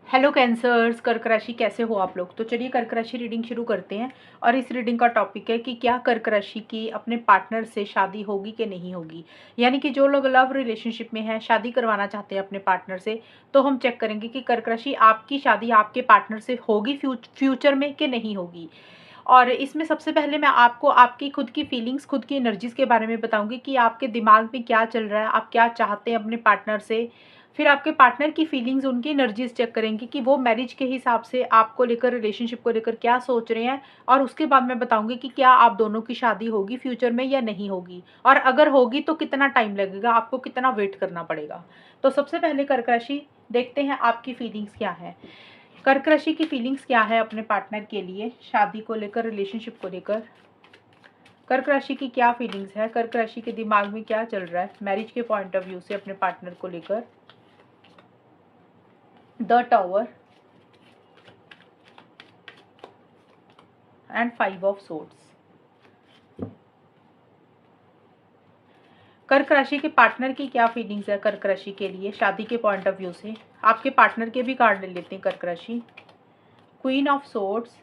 Hello cancers, कर्क राशि कैसे हो आप लोग। तो चलिए कर्क राशि रीडिंग शुरू करते हैं। और इस रीडिंग का टॉपिक है कि क्या कर्क राशि की अपने पार्टनर से शादी होगी कि नहीं होगी। यानी कि जो लोग लव रिलेशनशिप में हैं, शादी करवाना चाहते हैं अपने पार्टनर से, तो हम चेक करेंगे कि कर्क राशि आपकी शादी आपके पार्टनर से होगी फ्यूचर में कि नहीं होगी। और इसमें सबसे पहले मैं आपको आपकी खुद की फीलिंग्स, खुद की एनर्जीज़ के बारे में बताऊंगी कि आपके दिमाग में क्या चल रहा है, आप क्या चाहते हैं अपने पार्टनर से। फिर आपके पार्टनर की फीलिंग्स, उनकी एनर्जीज चेक करेंगे कि वो मैरिज के हिसाब से आपको लेकर, रिलेशनशिप को लेकर क्या सोच रहे हैं। और उसके बाद मैं बताऊंगी कि क्या आप दोनों की शादी होगी फ्यूचर में या नहीं होगी, और अगर होगी तो कितना टाइम लगेगा, आपको कितना वेट करना पड़ेगा। तो सबसे पहले कर्क राशि देखते हैं आपकी फीलिंग्स क्या है। कर्क राशि की फीलिंग्स क्या है अपने पार्टनर के लिए, शादी को लेकर, रिलेशनशिप को लेकर। कर्क राशि की क्या फीलिंग्स है, कर्क राशि के दिमाग में क्या चल रहा है मैरिज के पॉइंट ऑफ व्यू से अपने पार्टनर को लेकर। The tower and 5 of swords. कर्क राशि के पार्टनर की क्या फीलिंग्स है कर्क राशि के लिए शादी के पॉइंट ऑफ व्यू से। आपके पार्टनर के भी कार्ड ले लेते हैं कर्क राशि। Queen of swords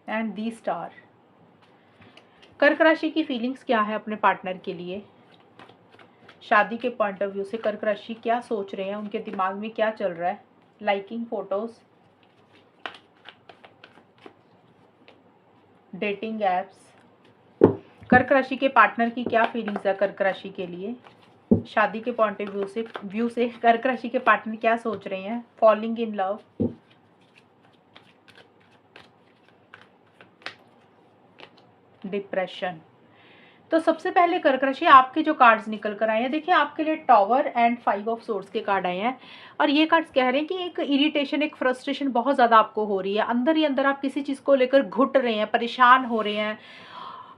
and the star. कर्क राशि की फीलिंग्स क्या है अपने पार्टनर के लिए शादी के पॉइंट ऑफ व्यू से। कर्क राशि क्या सोच रहे हैं, उनके दिमाग में क्या चल रहा है। Liking photos, dating apps. कर्क राशि के पार्टनर की क्या फीलिंग्स है कर्क राशि के लिए शादी के पॉइंट ऑफ व्यू से कर्क राशि के पार्टनर क्या सोच रहे हैं। Falling in love, depression. तो सबसे पहले कर्क राशि आपके जो कार्ड्स निकल कर आए हैं, देखिए आपके लिए टावर एंड 5 ऑफ सोर्ड्स के कार्ड आए हैं। और ये कार्ड्स कह रहे हैं कि एक इरिटेशन, एक फ्रस्ट्रेशन बहुत ज़्यादा आपको हो रही है। अंदर ही अंदर आप किसी चीज़ को लेकर घुट रहे हैं, परेशान हो रहे हैं।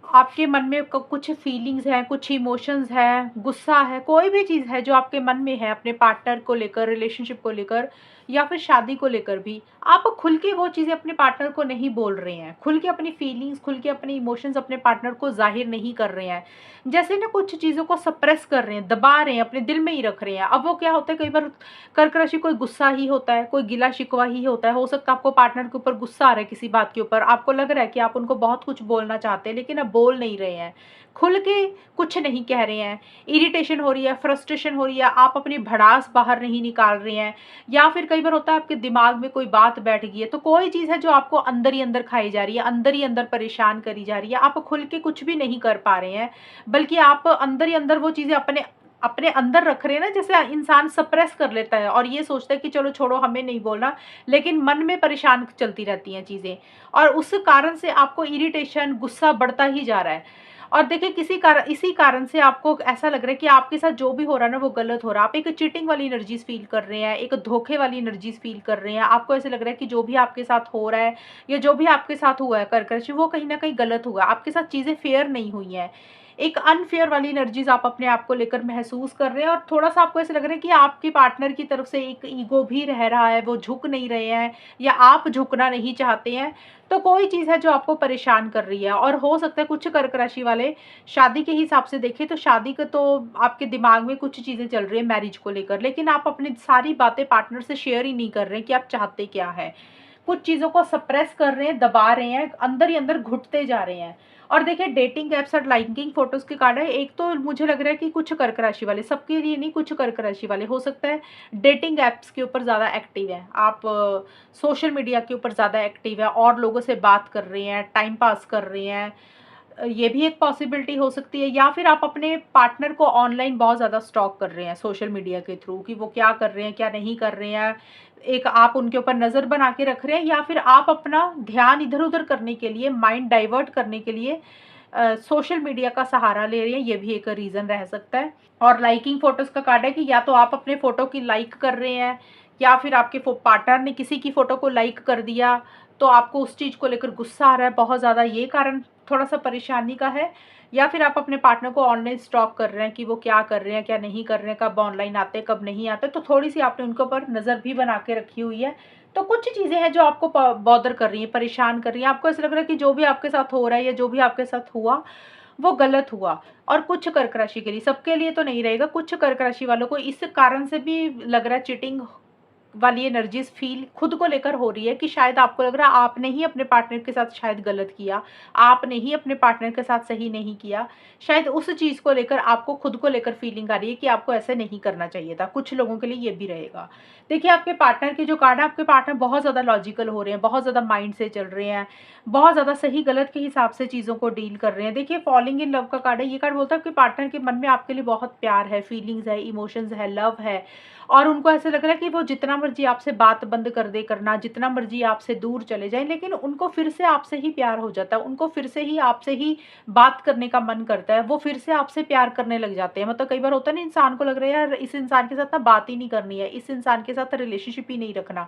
आपके मन में कुछ फीलिंग्स हैं, कुछ इमोशंस हैं, गुस्सा है, कोई भी चीज़ है जो आपके मन में है अपने पार्टनर को लेकर, रिलेशनशिप को लेकर, या फिर शादी को लेकर भी। आप खुल के वो चीज़ें अपने पार्टनर को नहीं बोल रहे हैं, खुल के अपनी फीलिंग्स, खुल के अपने इमोशंस अपने पार्टनर को जाहिर नहीं कर रहे हैं। जैसे ना कुछ चीज़ों को सप्रेस कर रहे हैं, दबा रहे हैं, अपने दिल में ही रख रहे हैं। अब वो क्या होता है, कई बार कर्क राशि कोई गुस्सा ही होता है, कोई गिला शिकवा ही होता है। हो सकता है आपको पार्टनर के ऊपर गुस्सा आ रहा है किसी बात के ऊपर, आपको लग रहा है कि आप उनको बहुत कुछ बोलना चाहते हैं लेकिन अब बोल नहीं रहे हैं, खुल के कुछ नहीं कह रहे हैं। इरिटेशन हो रही है, फ्रस्ट्रेशन हो रही है, आप अपनी भड़ास बाहर नहीं निकाल रहे हैं। या फिर कई बार होता है आपके दिमाग में कोई बात बैठ गई है, तो कोई चीज़ है जो आपको अंदर ही अंदर खाई जा रही है, अंदर ही अंदर परेशान करी जा रही है। आप खुल के कुछ भी नहीं कर पा रहे हैं, बल्कि आप अंदर ही अंदर वो चीज़ें अपने अपने अंदर रख रहे हैं ना। जैसे इंसान सप्रेस कर लेता है और ये सोचता है कि चलो छोड़ो, हमें नहीं बोलना, लेकिन मन में परेशान चलती रहती हैं चीज़ें। और उस कारण से आपको इरिटेशन, गुस्सा बढ़ता ही जा रहा है। और देखिए इसी कारण से आपको ऐसा लग रहा है कि आपके साथ जो भी हो रहा है ना वो गलत हो रहा है। आप एक चीटिंग वाली एनर्जीज फील कर रहे हैं, एक धोखे वाली एनर्जीज फील कर रहे हैं। आपको ऐसे लग रहा है कि जो भी आपके साथ हो रहा है या जो भी आपके साथ हुआ है कर्क राशि, वो कहीं ना कहीं गलत हुआ, आपके साथ चीज़ें फेयर नहीं हुई हैं। एक अनफेयर वाली एनर्जीज आप अपने आप को लेकर महसूस कर रहे हैं। और थोड़ा सा आपको ऐसा लग रहा है कि आपके पार्टनर की तरफ से एक ईगो भी रह रहा है, वो झुक नहीं रहे हैं या आप झुकना नहीं चाहते हैं। तो कोई चीज़ है जो आपको परेशान कर रही है। और हो सकता है कुछ कर्क राशि वाले शादी के हिसाब से देखें तो शादी का तो आपके दिमाग में कुछ चीज़ें चल रही है मैरिज को लेकर, लेकिन आप अपनी सारी बातें पार्टनर से शेयर ही नहीं कर रहे हैं कि आप चाहते क्या है। कुछ चीज़ों को सप्रेस कर रहे हैं, दबा रहे हैं, अंदर ही अंदर घुटते जा रहे हैं। और देखिए डेटिंग एप्स और लाइकिंग फोटोज के कार्ड है। एक तो मुझे लग रहा है कि कुछ कर्क राशि वाले, सबके लिए नहीं, कुछ कर्क राशि वाले हो सकता है डेटिंग एप्स के ऊपर ज़्यादा एक्टिव है, आप सोशल मीडिया के ऊपर ज़्यादा एक्टिव है और लोगों से बात कर रहे हैं, टाइम पास कर रहे हैं। ये भी एक पॉसिबिलिटी हो सकती है। या फिर आप अपने पार्टनर को ऑनलाइन बहुत ज़्यादा स्टॉक कर रहे हैं सोशल मीडिया के थ्रू कि वो क्या कर रहे हैं, क्या नहीं कर रहे हैं। एक आप उनके ऊपर नज़र बना के रख रहे हैं, या फिर आप अपना ध्यान इधर उधर करने के लिए, माइंड डाइवर्ट करने के लिए सोशल मीडिया का सहारा ले रहे हैं। ये भी एक रीज़न रह सकता है। और लाइकिंग फ़ोटोज़ का कार्ड है कि या तो आप अपने फ़ोटो की लाइक कर रहे हैं, या फिर आपके पार्टनर ने किसी की फ़ोटो को लाइक कर दिया तो आपको उस चीज़ को लेकर गुस्सा आ रहा है बहुत ज़्यादा, ये कारण थोड़ा सा परेशानी का है। या फिर आप अपने पार्टनर को ऑनलाइन स्टॉक कर रहे हैं कि वो क्या कर रहे हैं, क्या नहीं कर रहे हैं, कब ऑनलाइन आते हैं, कब नहीं आते। तो थोड़ी सी आपने उनके ऊपर नज़र भी बना के रखी हुई है। तो कुछ चीज़ें हैं जो आपको बॉदर कर रही हैं, परेशान कर रही हैं। आपको ऐसा लग रहा है कि जो भी आपके साथ हो रहा है या जो भी आपके साथ हुआ वो गलत हुआ। और कुछ कर्क राशि के लिए, सबके लिए तो नहीं रहेगा, कुछ कर्क राशि वालों को इस कारण से भी लग रहा है चीटिंग वाली एनर्जीज फील खुद को लेकर हो रही है कि शायद आपको लग रहा है आपने ही अपने पार्टनर के साथ शायद गलत किया, आपने ही अपने पार्टनर के साथ सही नहीं किया। शायद उस चीज को लेकर आपको खुद को लेकर फीलिंग आ रही है कि आपको ऐसे नहीं करना चाहिए था। कुछ लोगों के लिए ये भी रहेगा। देखिए आपके पार्टनर के जो कार्ड है, आपके पार्टनर बहुत ज्यादा लॉजिकल हो रहे हैं, बहुत ज्यादा माइंड से चल रहे हैं, बहुत ज्यादा सही गलत के हिसाब से चीजों को डील कर रहे हैं। देखिए फॉलिंग इन लव का कार्ड है। ये कार्ड बोलता है कि पार्टनर के मन में आपके लिए बहुत प्यार है, फीलिंग्स है, इमोशंस है, लव है, और उनको ऐसे लग रहा है कि वो जितना मर्जी आपसे बात बंद कर दे करना, जितना मर्जी आपसे दूर चले जाएं, लेकिन उनको फिर से आपसे ही प्यार हो जाता है, उनको फिर से ही आपसे ही बात करने का मन करता है, वो फिर से आपसे प्यार करने लग जाते हैं। मतलब कई बार होता है ना, इंसान को लग रहा है यार इस इंसान के साथ ना बात ही नहीं करनी है, इस इंसान के साथ रिलेशनशिप ही नहीं रखना।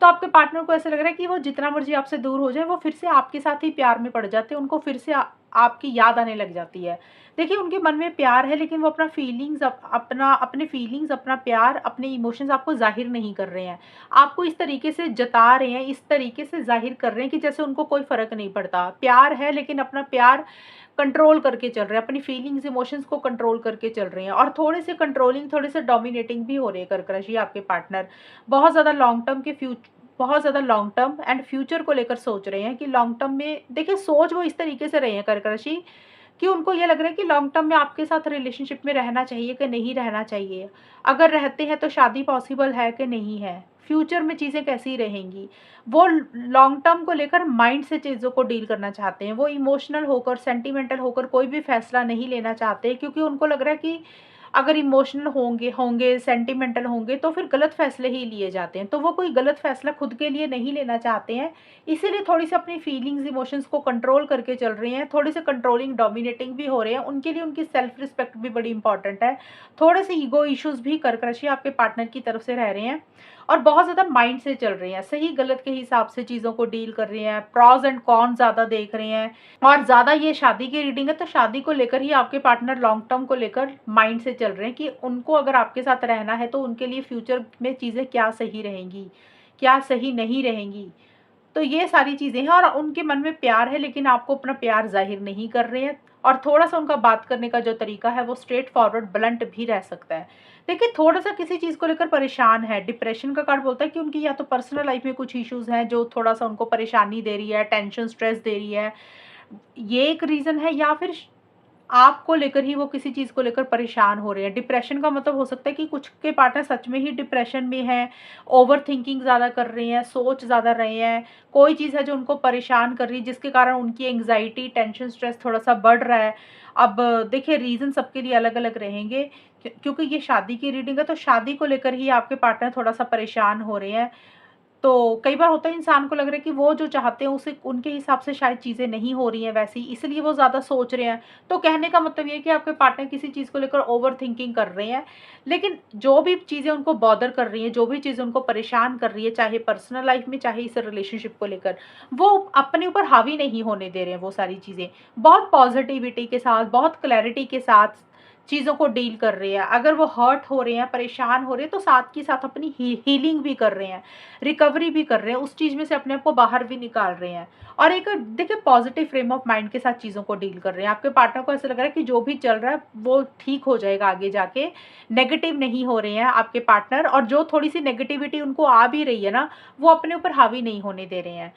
तो आपके पार्टनर को ऐसा लग रहा है कि वो जितना मर्जी आपसे दूर हो जाए, वो फिर से आपके साथ ही प्यार में पड़ जाते हैं, उनको फिर से आपकी याद आने लग जाती है। देखिए उनके मन में प्यार है, लेकिन वो अपना फीलिंग्स अपना अपने फीलिंग्स, अपना प्यार, अपने इमोशंस आपको जाहिर नहीं कर रहे हैं। आपको इस तरीके से जता रहे हैं, इस तरीके से जाहिर कर रहे हैं कि जैसे उनको कोई फर्क नहीं पड़ता। प्यार है लेकिन अपना प्यार कंट्रोल करके चल रहे हैं, अपनी फीलिंग्स इमोशंस को कंट्रोल करके चल रहे हैं, और थोड़े से कंट्रोलिंग, थोड़े से डोमिनेटिंग भी हो रहे हैं कर्क राशि आपके पार्टनर। बहुत ज़्यादा लॉन्ग टर्म के फ्यूचर, बहुत ज़्यादा लॉन्ग टर्म एंड फ्यूचर को लेकर सोच रहे हैं कि लॉन्ग टर्म में, देखिए सोच वो इस तरीके से रहे हैं कर्क राशि कि उनको ये लग रहा है कि लॉन्ग टर्म में आपके साथ रिलेशनशिप में रहना चाहिए कि नहीं रहना चाहिए, अगर रहते हैं तो शादी पॉसिबल है कि नहीं है, फ्यूचर में चीज़ें कैसी रहेंगी। वो लॉन्ग टर्म को लेकर माइंड से चीज़ों को डील करना चाहते हैं। वो इमोशनल होकर, सेंटिमेंटल होकर कोई भी फैसला नहीं लेना चाहते, क्योंकि उनको लग रहा है कि अगर इमोशनल होंगे होंगे सेंटिमेंटल होंगे तो फिर गलत फैसले ही लिए जाते हैं। तो वो कोई गलत फैसला खुद के लिए नहीं लेना चाहते हैं, इसीलिए थोड़ी सी अपनी फीलिंग्स इमोशंस को कंट्रोल करके चल रहे हैं, थोड़े से कंट्रोलिंग डोमिनेटिंग भी हो रहे हैं। उनके लिए उनकी सेल्फ रिस्पेक्ट भी बड़ी इंपॉर्टेंट है। थोड़े से ईगो इश्यूज भी कर्क राशि आपके पार्टनर की तरफ से रह रहे हैं, और बहुत ज़्यादा माइंड से चल रहे हैं, सही गलत के हिसाब से चीज़ों को डील कर रहे हैं, प्रॉज एंड कॉन ज़्यादा देख रहे हैं। और ज़्यादा ये शादी की रीडिंग है, तो शादी को लेकर ही आपके पार्टनर लॉन्ग टर्म को लेकर माइंड से चल रहे हैं कि उनको अगर आपके साथ रहना है तो उनके लिए फ्यूचर में चीज़ें क्या सही रहेंगी, क्या सही नहीं रहेंगी। तो ये सारी चीज़ें हैं, और उनके मन में प्यार है लेकिन आपको अपना प्यार जाहिर नहीं कर रहे हैं। और थोड़ा सा उनका बात करने का जो तरीका है वो स्ट्रेट फॉरवर्ड ब्लंट भी रह सकता है। देखिए थोड़ा सा किसी चीज़ को लेकर परेशान है, डिप्रेशन का कार्ड बोलता है कि उनकी या तो पर्सनल लाइफ में कुछ इश्यूज हैं जो थोड़ा सा उनको परेशानी दे रही है, टेंशन स्ट्रेस दे रही है, ये एक रीज़न है, या फिर आपको लेकर ही वो किसी चीज़ को लेकर परेशान हो रहे हैं। डिप्रेशन का मतलब हो सकता है कि कुछ के पार्टनर सच में ही डिप्रेशन में हैं, ओवर थिंकिंग ज़्यादा कर रहे हैं, सोच ज़्यादा रहे हैं, कोई चीज़ है जो उनको परेशान कर रही है जिसके कारण उनकी एंग्जाइटी, टेंशन, स्ट्रेस थोड़ा सा बढ़ रहा है। अब देखिए रीज़न सबके लिए अलग अलग रहेंगे, क्योंकि ये शादी की रीडिंग है, तो शादी को लेकर ही आपके पार्टनर थोड़ा सा परेशान हो रहे हैं। तो कई बार होता है इंसान को लग रहा है कि वो जो चाहते हैं उसे उनके हिसाब से शायद चीज़ें नहीं हो रही हैं वैसी, इसलिए वो ज़्यादा सोच रहे हैं। तो कहने का मतलब ये है कि आपके पार्टनर किसी चीज़ को लेकर ओवर थिंकिंग कर रहे हैं, लेकिन जो भी चीज़ें उनको बॉदर कर रही हैं, जो भी चीज़ें उनको परेशान कर रही है, चाहे पर्सनल लाइफ में चाहे इस रिलेशनशिप को लेकर, वो अपने ऊपर हावी नहीं होने दे रहे हैं। वो सारी चीज़ें बहुत पॉजिटिविटी के साथ, बहुत क्लैरिटी के साथ चीज़ों को डील कर रहे हैं। अगर वो हर्ट हो रहे हैं, परेशान हो रहे हैं, तो साथ के साथ अपनी हीलिंग भी कर रहे हैं, रिकवरी भी कर रहे हैं, उस चीज़ में से अपने आप को बाहर भी निकाल रहे हैं, और एक देखिए पॉजिटिव फ्रेम ऑफ माइंड के साथ चीज़ों को डील कर रहे हैं। आपके पार्टनर को ऐसा लग रहा है कि जो भी चल रहा है वो ठीक हो जाएगा आगे जाके, नेगेटिव नहीं हो रहे हैं आपके पार्टनर, और जो थोड़ी सी नेगेटिविटी उनको आ भी रही है ना, वो अपने ऊपर हावी नहीं होने दे रहे हैं।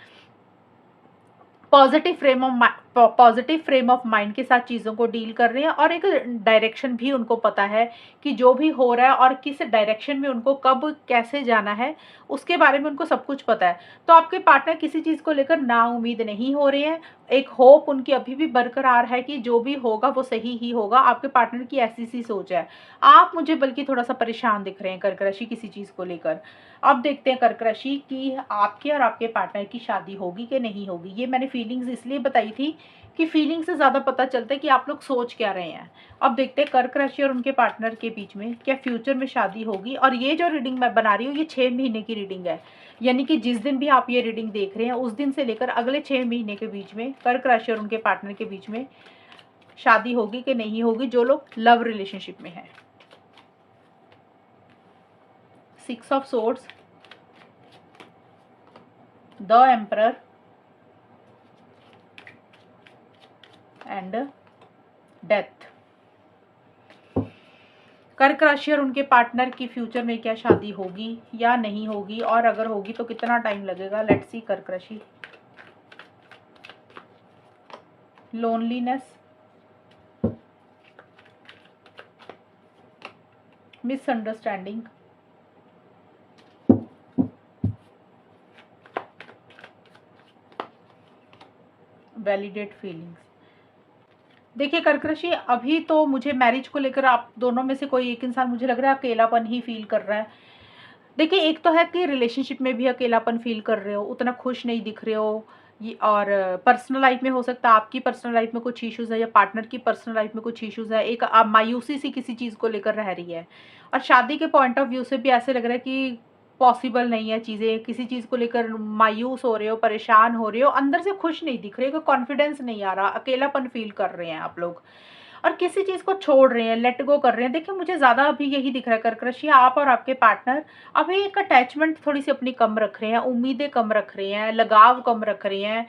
पॉजिटिव फ्रेम ऑफ माइंड के साथ चीज़ों को डील कर रहे हैं, और एक डायरेक्शन भी उनको पता है कि जो भी हो रहा है और किस डायरेक्शन में उनको कब कैसे जाना है, उसके बारे में उनको सब कुछ पता है। तो आपके पार्टनर किसी चीज़ को लेकर ना उम्मीद नहीं हो रहे हैं, एक होप उनकी अभी भी बरकरार है कि जो भी होगा वो सही ही होगा। आपके पार्टनर की ऐसी सी सोच है। आप मुझे बल्कि थोड़ा सा परेशान दिख रहे हैं कर्क राशि किसी चीज़ को लेकर। अब देखते हैं कर्क राशि की आपके और आपके पार्टनर की शादी होगी कि नहीं होगी। ये मैंने फीलिंग्स इसलिए बताई थी कि फीलिंग से ज़्यादा पता चलता है कि आप लोग सोच क्या रहे हैं। अब देखते हैं कर्क राशि और उनके पार्टनर के बीच में क्या फ्यूचर में शादी होगी। और ये जो रीडिंग मैं बना रही हूँ ये 6 महीने की रीडिंग है, यानी कि जिस दिन भी आप ये रीडिंग देख रहे हैं उस दिन से लेकर अगले 6 महीने के बीच में कर्क राशि और उनके पार्टनर के बीच में शादी होगी कि नहीं होगी, जो लोग लव रिलेशनशिप में हैं। 6 of swords, the emperor and death. कर्क राशि और उनके पार्टनर की फ्यूचर में क्या शादी होगी या नहीं होगी, और अगर होगी तो कितना टाइम लगेगा। लेट्स सी कर्क राशि। Loneliness, misunderstanding, validate feelings. देखिए कर्क राशि, अभी तो मुझे मैरिज को लेकर आप दोनों में से कोई एक इंसान मुझे लग रहा है अकेलापन ही फील कर रहा है। देखिए एक तो है कि रिलेशनशिप में भी अकेलापन फील कर रहे हो, उतना खुश नहीं दिख रहे हो ये, और पर्सनल लाइफ में हो सकता है आपकी पर्सनल लाइफ में कुछ इश्यूज है या पार्टनर की पर्सनल लाइफ में कुछ इश्यूज है। एक आप मायूसी सी किसी चीज़ को लेकर रह रही है, और शादी के पॉइंट ऑफ व्यू से भी ऐसे लग रहा है कि पॉसिबल नहीं है चीज़ें, किसी चीज़ को लेकर मायूस हो रहे हो, परेशान हो रहे हो, अंदर से खुश नहीं दिख रहे हो, कॉन्फिडेंस नहीं आ रहा, अकेलापन फील कर रहे हैं आप लोग, और किसी चीज़ को छोड़ रहे हैं, लेट गो कर रहे हैं। देखिए मुझे ज़्यादा अभी यही दिख रहा है कर्क राशि, आप और आपके पार्टनर अभी एक अटैचमेंट थोड़ी सी अपनी कम रख रहे हैं, उम्मीदें कम रख रहे हैं, लगाव कम रख रहे हैं,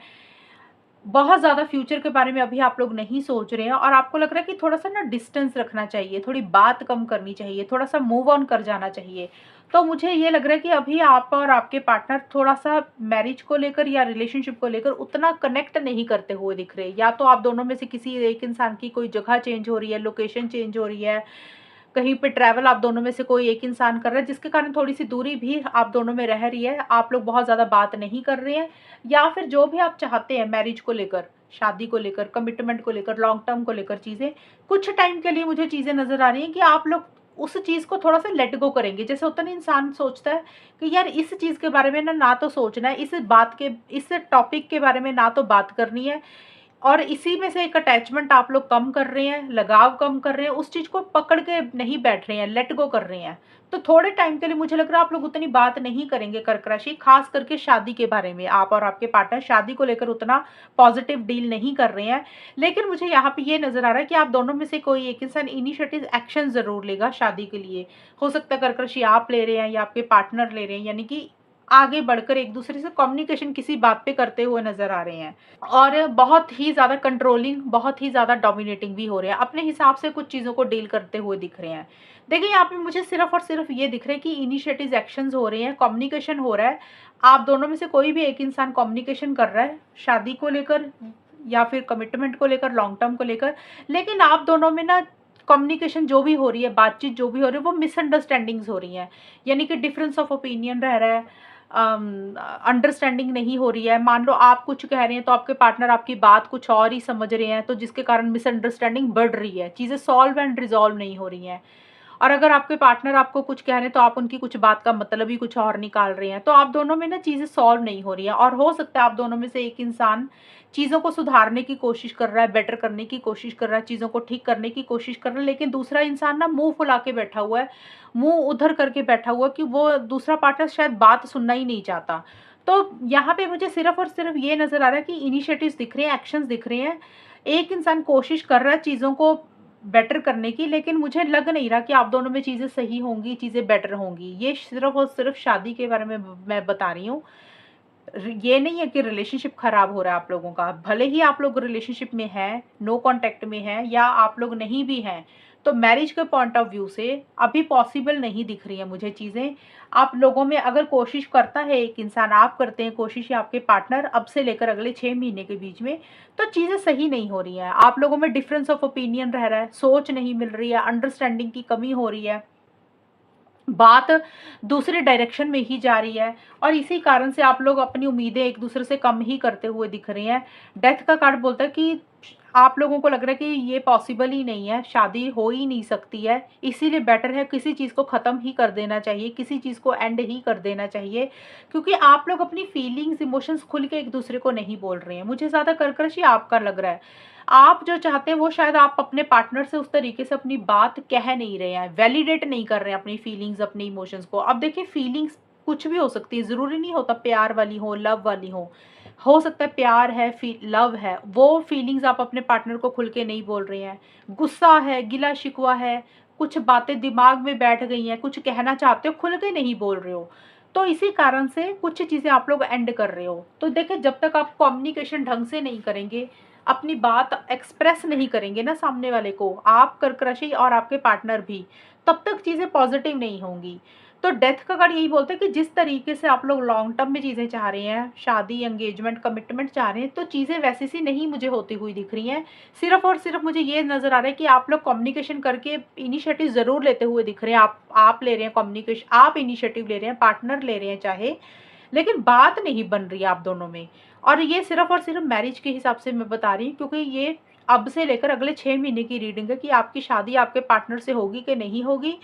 बहुत ज़्यादा फ्यूचर के बारे में अभी आप लोग नहीं सोच रहे हैं, और आपको लग रहा है कि थोड़ा-सा ना डिस्टेंस रखना चाहिए, थोड़ी बात कम करनी चाहिए, थोड़ा-सा मूव ऑन कर जाना चाहिए। तो मुझे ये लग रहा है कि अभी आप और आपके पार्टनर थोड़ा-सा मैरिज को लेकर या रिलेशनशिप को लेकर उतना कनेक्ट नहीं करते हुए दिख रहे। या तो आप दोनों में से किसी एक इंसान की कोई जगह चेंज हो रही है, लोकेशन चेंज हो रही है, कहीं पे ट्रैवल आप दोनों में से कोई एक इंसान कर रहा है, जिसके कारण थोड़ी-सी दूरी भी आप दोनों में रह रही है। आप लोग बहुत ज़्यादा बात नहीं कर रहे हैं, या फिर जो भी आप चाहते हैं मैरिज को लेकर, शादी को लेकर, कमिटमेंट को लेकर, लॉन्ग टर्म को लेकर चीज़ें, कुछ टाइम के लिए मुझे चीज़ें नज़र आ रही हैं कि आप लोग उस चीज़ को थोड़ा-सा लेट गो करेंगे। जैसे होता है ना, इंसान सोचता है कि यार इस चीज़ के बारे में ना तो सोचना है, इस टॉपिक के बारे में ना तो बात करनी है, और इसी में से एक अटैचमेंट आप लोग कम कर रहे हैं, लगाव कम कर रहे हैं, उस चीज़ को पकड़ के नहीं बैठ रहे हैं, लेट गो कर रहे हैं। तो थोड़े टाइम के लिए मुझे लग रहा है आप लोग उतनी बात नहीं करेंगे कर्क राशि, खास करके शादी के बारे में। आप और आपके पार्टनर शादी को लेकर उतना पॉजिटिव डील नहीं कर रहे हैं। लेकिन मुझे यहाँ पे ये नज़र आ रहा है कि आप दोनों में से कोई एक इंसान इनिशिएटिव एक्शन ज़रूर लेगा शादी के लिए। हो सकता है कर्क राशि आप ले रहे हैं या आपके पार्टनर ले रहे हैं, यानी कि आगे बढ़कर एक दूसरे से कम्युनिकेशन किसी बात पे करते हुए नज़र आ रहे हैं, और बहुत ही ज़्यादा कंट्रोलिंग, बहुत ही ज़्यादा डोमिनेटिंग भी हो रहे हैं, अपने हिसाब से कुछ चीज़ों को डील करते हुए दिख रहे हैं। देखिए यहाँ पे मुझे सिर्फ और सिर्फ ये दिख रहा है कि इनिशिएटिव एक्शंस हो रहे हैं, कम्युनिकेशन हो रहा है। आप दोनों में से कोई भी एक इंसान कम्युनिकेशन कर रहा है शादी को लेकर या फिर कमिटमेंट को लेकर, लॉन्ग टर्म को लेकर। लेकिन आप दोनों में ना कम्युनिकेशन जो भी हो रही है, बातचीत जो भी हो रही है, वो मिसअंडरस्टैंडिंग्स हो रही हैं, यानी कि डिफरेंस ऑफ ओपिनियन रह रहा है, अंडरस्टैंडिंग नहीं हो रही है। मान लो आप कुछ कह रहे हैं तो आपके पार्टनर आपकी बात कुछ और ही समझ रहे हैं, तो जिसके कारण मिसअंडरस्टैंडिंग बढ़ रही है, चीज़ें सॉल्व एंड रिजॉल्व नहीं हो रही हैं। और अगर आपके पार्टनर आपको कुछ कह रहे हैं तो आप उनकी कुछ बात का मतलब ही कुछ और निकाल रहे हैं, तो आप दोनों में ना चीज़ें सॉल्व नहीं हो रही हैं। और हो सकता है आप दोनों में से एक इंसान चीज़ों को सुधारने की कोशिश कर रहा है, बेटर करने की कोशिश कर रहा है, चीज़ों को ठीक करने की कोशिश कर रहा है, लेकिन दूसरा इंसान ना मुंह फुला के बैठा हुआ है, मुंह उधर करके बैठा हुआ है कि वो दूसरा पार्टनर शायद बात सुनना ही नहीं चाहता। तो यहाँ पे मुझे सिर्फ और सिर्फ ये नज़र आ रहा है कि इनिशिएटिव्स दिख रहे हैं, एक्शंस दिख रहे हैं, एक इंसान कोशिश कर रहा है चीज़ों को बेटर करने की, लेकिन मुझे लग नहीं रहा कि आप दोनों में चीज़ें सही होंगी, चीज़ें बेटर होंगी। ये सिर्फ और सिर्फ शादी के बारे में मैं बता रही हूँ। ये नहीं है कि रिलेशनशिप खराब हो रहा है आप लोगों का। भले ही आप लोग रिलेशनशिप में हैं, नो कांटेक्ट में हैं, या आप लोग नहीं भी हैं, तो मैरिज के पॉइंट ऑफ व्यू से अभी पॉसिबल नहीं दिख रही है मुझे चीज़ें। आप लोगों में अगर कोशिश करता है एक इंसान, आप करते हैं कोशिश या आपके पार्टनर, अब से लेकर अगले 6 महीने के बीच में, तो चीज़ें सही नहीं हो रही हैं। आप लोगों में डिफरेंस ऑफ ओपिनियन रह रहा है, सोच नहीं मिल रही है, अंडरस्टैंडिंग की कमी हो रही है, बात दूसरे डायरेक्शन में ही जा रही है, और इसी कारण से आप लोग अपनी उम्मीदें एक दूसरे से कम ही करते हुए दिख रहे हैं। डेथ का कार्ड बोलता है कि आप लोगों को लग रहा है कि ये पॉसिबल ही नहीं है, शादी हो ही नहीं सकती है, इसीलिए बेटर है किसी चीज़ को ख़त्म ही कर देना चाहिए, किसी चीज़ को एंड ही कर देना चाहिए, क्योंकि आप लोग अपनी फीलिंग्स, इमोशंस खुल के एक दूसरे को नहीं बोल रहे हैं। मुझे ज़्यादा कर्कश आपका लग रहा है, आप जो चाहते हैं वो शायद आप अपने पार्टनर से उस तरीके से अपनी बात कह नहीं रहे हैं, वैलिडेट नहीं कर रहे हैं अपनी फीलिंग्स, अपने इमोशंस को। अब देखिए फीलिंग्स कुछ भी हो सकती है, ज़रूरी नहीं होता प्यार वाली हो, लव वाली हो सकता है प्यार है, लव है, वो फीलिंग्स आप अपने पार्टनर को खुल के नहीं बोल रहे हैं। गुस्सा है, गिला शिकवा है, कुछ बातें दिमाग में बैठ गई हैं, कुछ कहना चाहते हो, खुल के नहीं बोल रहे हो, तो इसी कारण से कुछ चीज़ें आप लोग एंड कर रहे हो। तो देखिए जब तक आप कम्युनिकेशन ढंग से नहीं करेंगे, अपनी बात एक्सप्रेस नहीं करेंगे ना सामने वाले को, आप कर्क राशि और आपके पार्टनर भी, तब तक चीज़ें पॉजिटिव नहीं होंगी। तो डेथ का कार्ड यही बोलता है कि जिस तरीके से आप लोग लॉन्ग टर्म में चीज़ें चाह रहे हैं, शादी, एंगेजमेंट, कमिटमेंट चाह रहे हैं, तो चीज़ें वैसी सी नहीं मुझे होती हुई दिख रही हैं। सिर्फ़ और सिर्फ़ मुझे ये नज़र आ रहा है कि आप लोग कम्युनिकेशन करके इनिशिएटिव ज़रूर लेते हुए दिख रहे हैं। आप ले रहे हैं कम्युनिकेशन, आप इनिशिएटिव ले रहे हैं, पार्टनर ले रहे हैं चाहे, लेकिन बात नहीं बन रही है आप दोनों में। और ये सिर्फ़ और सिर्फ़ मैरिज के हिसाब से मैं बता रही हूँ, क्योंकि ये अब से लेकर अगले 6 महीने की रीडिंग है कि आपकी शादी आपके पार्टनर से होगी कि नहीं होगी।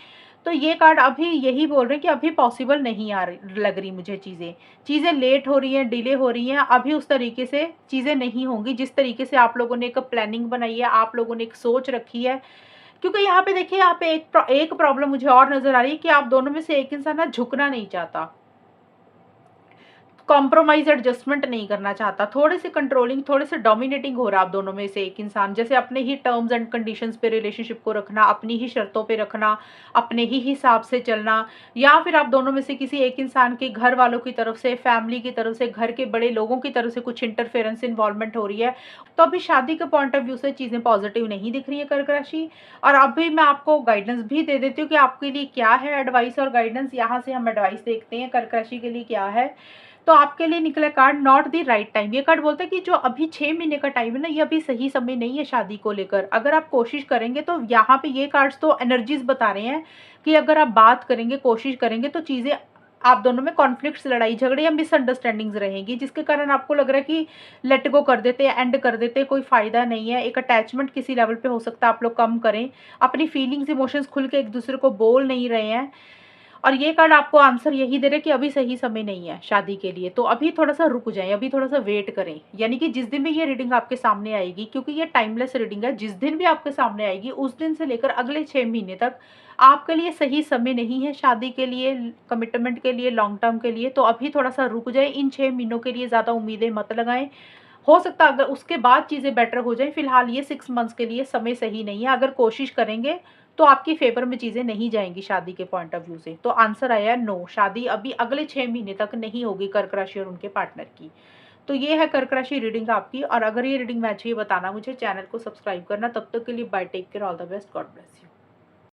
तो ये कार्ड अभी यही बोल रहे हैं कि अभी पॉसिबल नहीं आ रही, लग रही मुझे चीज़ें। चीज़ें लेट हो रही हैं, डिले हो रही हैं, अभी उस तरीके से चीज़ें नहीं होंगी जिस तरीके से आप लोगों ने एक प्लानिंग बनाई है, आप लोगों ने एक सोच रखी है। क्योंकि यहाँ पे देखिए, यहाँ पे एक प्रॉब्लम मुझे और नज़र आ रही है कि आप दोनों में से एक इंसान ना झुकना नहीं चाहता। कॉम्प्रोमाइज़ एडजस्टमेंट नहीं करना चाहता, थोड़े से कंट्रोलिंग, थोड़े से डोमिनेटिंग हो रहा है आप दोनों में से एक इंसान। जैसे अपने ही टर्म्स एंड कंडीशंस पे रिलेशनशिप को रखना, अपनी ही शर्तों पे रखना, अपने ही हिसाब से चलना, या फिर आप दोनों में से किसी एक इंसान के घर वालों की तरफ से, फैमिली की तरफ से, घर के बड़े लोगों की तरफ से कुछ इंटरफेरेंस, इन्वॉल्वमेंट हो रही है। तो अभी शादी के पॉइंट ऑफ व्यू से चीज़ें पॉजिटिव नहीं दिख रही है कर्क राशि। और अभी मैं आपको गाइडेंस भी दे देती हूँ कि आपके लिए क्या है एडवाइस और गाइडेंस। यहाँ से हम एडवाइस देखते हैं कर्क राशि के लिए क्या है। तो आपके लिए निकला card not the right time. ये कार्ड बोलता है कि जो अभी 6 महीने का टाइम है ना, ये अभी सही समय नहीं है शादी को लेकर। अगर आप कोशिश करेंगे तो यहाँ पे ये कार्ड्स तो एनर्जीज बता रहे हैं कि अगर आप बात करेंगे, कोशिश करेंगे, तो चीज़ें आप दोनों में कॉन्फ्लिक्ट्स, लड़ाई झगड़े या मिसअंडरस्टैंडिंग्स रहेंगी, जिसके कारण आपको लग रहा है कि लेट गो कर देते, एंड कर देते, कोई फ़ायदा नहीं है। एक अटैचमेंट किसी लेवल पे हो सकता है आप लोग कम करें, अपनी फीलिंग्स, इमोशंस खुल के एक दूसरे को बोल नहीं रहे हैं। और ये कार्ड आपको आंसर यही दे रहा है कि अभी सही समय नहीं है शादी के लिए, तो अभी थोड़ा-सा रुक जाएँ, अभी थोड़ा-सा वेट करें। यानी कि जिस दिन भी ये रीडिंग आपके सामने आएगी, क्योंकि ये टाइमलेस रीडिंग है, जिस दिन भी आपके सामने आएगी, उस दिन से लेकर अगले 6 महीने तक आपके लिए सही समय नहीं है शादी के लिए, कमिटमेंट के लिए, लॉन्ग टर्म के लिए। तो अभी थोड़ा-सा रुक जाएँ, इन 6 महीनों के लिए ज़्यादा उम्मीदें मत लगाएँ। हो सकता है अगर उसके बाद चीज़ें बेटर हो जाएँ, फिलहाल ये 6 मंथ्स के लिए समय सही नहीं है। अगर कोशिश करेंगे तो आपके फ़ेवर में चीज़ें नहीं जाएँगी शादी के पॉइंट ऑफ व्यू से। तो आंसर आया है नो, शादी अभी अगले 6 महीने तक नहीं होगी कर्क राशि और उनके पार्टनर की। तो ये है कर्क राशि रीडिंग आपकी। और अगर ये रीडिंग मैच हुई, बताना मुझे, चैनल को सब्सक्राइब करना। तब तक के लिए bye, take care, all the best, God bless you.